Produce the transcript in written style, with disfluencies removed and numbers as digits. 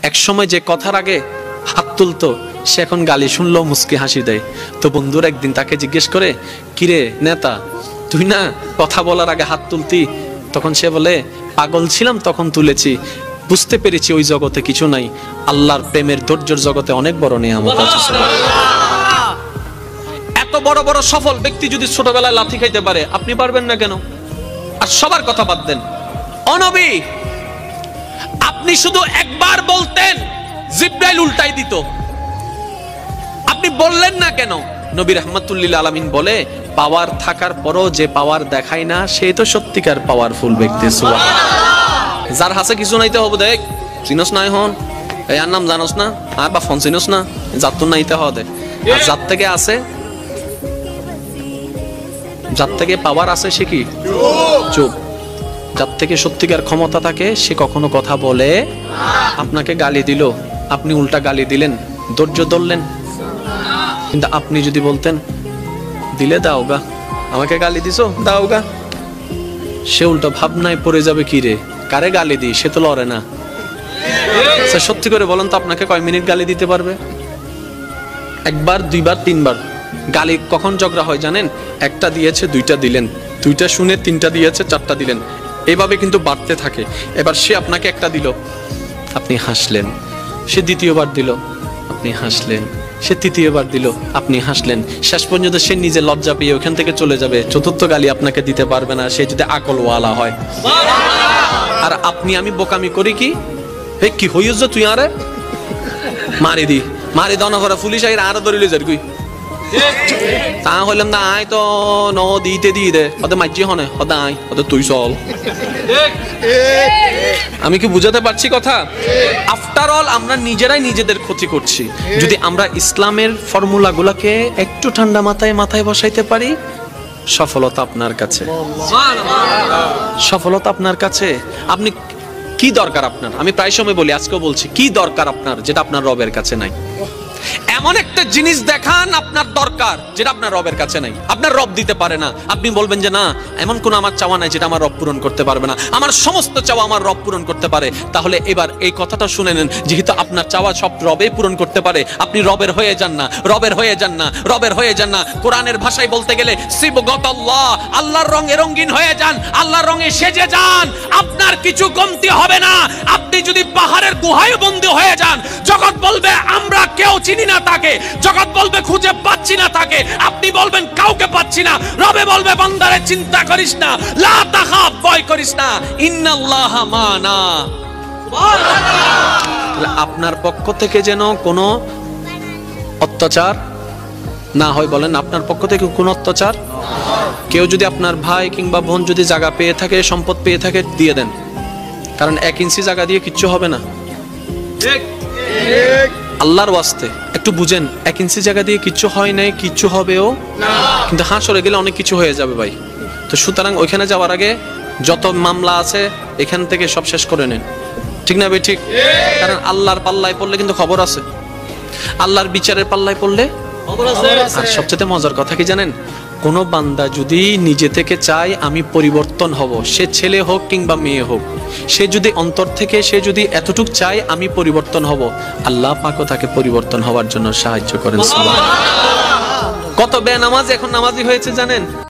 এক সময় যে কথার আগে হাত তুলতো সে এখন গালি শুনলো মুস্কি হাসি দেয়। তো বন্ধুর একদিন তাকে জিজ্ঞেস করে, কিরে নেতা, তুই না কথা বলার আগে হাত তুলতি? তখন সে বলে, পাগল ছিলাম তখন তুলেছি, বুঝতে পেরেছি ওই জগতে কিছু নাই, আল্লাহর প্রেমের ধৈর্যের জগতে অনেক বড় নিয়ামত আছে। এত বড় বড় সফল ব্যক্তি যদি ছোটবেলায় লাথি খাইতে পারে, আপনি পারবেন না কেন? আর সবার কথা বাদ দেন, ও নবী, আপনি শুধু একবার বলতেন জিবরাইল উল্টাই দিত, আপনি বললেন না কেন? নবী রাহমাতুল লিল আলামিন বলে, পাওয়ার থাকার পরও যে পাওয়ার দেখায় না সে তো সত্যিকার পাওয়ারফুল ব্যক্তি। সুবহানাল্লাহ। যার হাসে কিছু নাইতে হবে, দেখ চিনস নাই হন, এর নাম জানোস না, আর বা ফোন চিনস না, যার তো নাইতে হবে। আর যার থেকে আছে, যার থেকে পাওয়ার আছে সে কি চুপ। যার থেকে সত্যিকার ক্ষমতা থাকে সে কখনো কথা বলে। আপনাকে গালি দিল, আপনি উল্টা গালি দিলেন, ধৈর্য ধরলেন। কিন্তু আপনি যদি বলতেন, দিলে দাও গা, আমাকে গালি দিছো দাও গা, সে উল্টা ভাবনায় পড়ে যাবে, কি রে কারে গালি দিই, সে তো লড়ে না। সত্যি করে বলেন তো, আপনাকে কয় মিনিট গালি দিতে পারবে? একবার, দুইবার, তিনবার। গালি কখন ঝগড়া হয় জানেন? একটা দিয়েছে দুইটা দিলেন, দুইটা শুনে তিনটা দিয়েছে চারটা দিলেন, এইভাবে কিন্তু বাড়তে থাকে। এবার সে আপনাকে একটা দিল, আপনি হাসলেন, সে দ্বিতীয়বার দিল, আপনি হাসলেন, সে তৃতীয়বার দিল, আপনি হাসলেন, শেষ পর্যন্ত সে নিজে লজ্জা পেয়ে ওখান থেকে চলে যাবে। চতুর্থ গালি আপনাকে দিতে পারবে না, সে যদি আকলওয়ালা হয়। আর আপনি আমি বোকামি করি কি, হে কি হইছ তুই আরে মারি দি, মারি দনা করে পুলিশ আইরা আরো ধরিলে যার কই তা হইলাম না, আয় তো ন দিতে দিয়ে দে, ওদের মাইজি হনে, ওদের আয়, ওদের তুই চল। আমি কি বুঝাতে পারছি কথা? আফটার অল আমরা নিজেরাই নিজেদের ক্ষতি করছি। যদি আমরা ইসলামের ফর্মুলা গুলাকে একটু ঠান্ডা মাথায় মাথায় বসাইতে পারি, সফলতা আপনার কাছে, সফলতা আপনার কাছে। আপনি কি দরকার আপনার? আমি প্রায় সময় বলি, আজকেও বলছি, কি দরকার আপনার যেটা আপনার রবের কাছে নাই? এমন একটা জিনিস দেখান আপনার দরকার যেটা আপনার রবের কাছে নাই, আপনার রব দিতে পারে না। আপনি বলবেন যে না, এমন কোন আমার চাওয়া নাই যেটা আমার রব পূরণ করতে পারবে না, আমার সমস্ত চাওয়া আমার রব পূরণ করতে পারে। তাহলে এবার এই কথাটা শুনে নেন, যেহেতু আপনার চাওয়া সব রবে পূরণ করতে পারে, আপনি রবের হয়ে যান না, রবের হয়ে যান না, রবের হয়ে যান না। কোরআনের ভাষায় বলতে গেলে সিবগাতাল্লাহ, আল্লাহর রঙে রঙিন হয়ে যান, আল্লাহর রঙে সেজে যান, আপনার কিছু কমতি হবে না। আপনি যদি পাহাড়ের গুহায় বন্দী হয়ে যান, জগৎ বলবে আমরা কেউ চিনি না তাকে, জগৎ বলবে খুঁজে পাচ্ছি না তাকে, আপনি বলবেন কাউকে পাচ্ছি না, রবে বলবে বান্দারে চিন্তা করিস না, লা তাখাফ, ভয় করিস না, ইন্নাল্লাহা মানা। সুবহানাল্লাহ। আপনার পক্ষ থেকে যেন কোনো অত্যাচার না হয়। বলেন, আপনার পক্ষ থেকে কোনো অত্যাচার? কেউ যদি আপনার ভাই কিংবা বোন যদি জায়গা পেয়ে থাকে, সম্পদ পেয়ে থাকে, দিয়ে দেন, কারণ 1 ইঞ্চি জায়গা দিয়ে কিচ্ছু হবে না। ঠিক ঠিক। আল্লাহর ওয়াস্তে একটু বুঝেন, 1 ইঞ্চি জায়গা দিয়ে কিচ্ছু হয় নাই, কিচ্ছু হবেও না, কিন্তু হাসরে গেলে অনেক কিছু হয়ে যাবে ভাই। তো সুতরাং ওইখানে যাওয়ার আগে যত মামলা আছে এখান থেকে সব শেষ করে নেন, ঠিক না ভাই? ঠিক। কারণ আল্লাহর পাল্লায় পড়লে কিন্তু খবর আছে, আল্লাহর বিচারের পাল্লায় পড়লে খবর আছে। আর সবচেয়ে মজার কথা কি জানেন? কোন বান্দা যদি নিজে থেকে চায় আমি পরিবর্তন হব, সে ছেলে হোক কিংবা মেয়ে হোক, সে যদি অন্তর থেকে সে যদি এতটুক চায় আমি পরিবর্তন হব, আল্লাহ পাকও তাকে পরিবর্তন হওয়ার জন্য সাহায্য করেন। সুবহানাল্লাহ। কত বেনামাজি এখন নামাজি হয়েছে জানেন?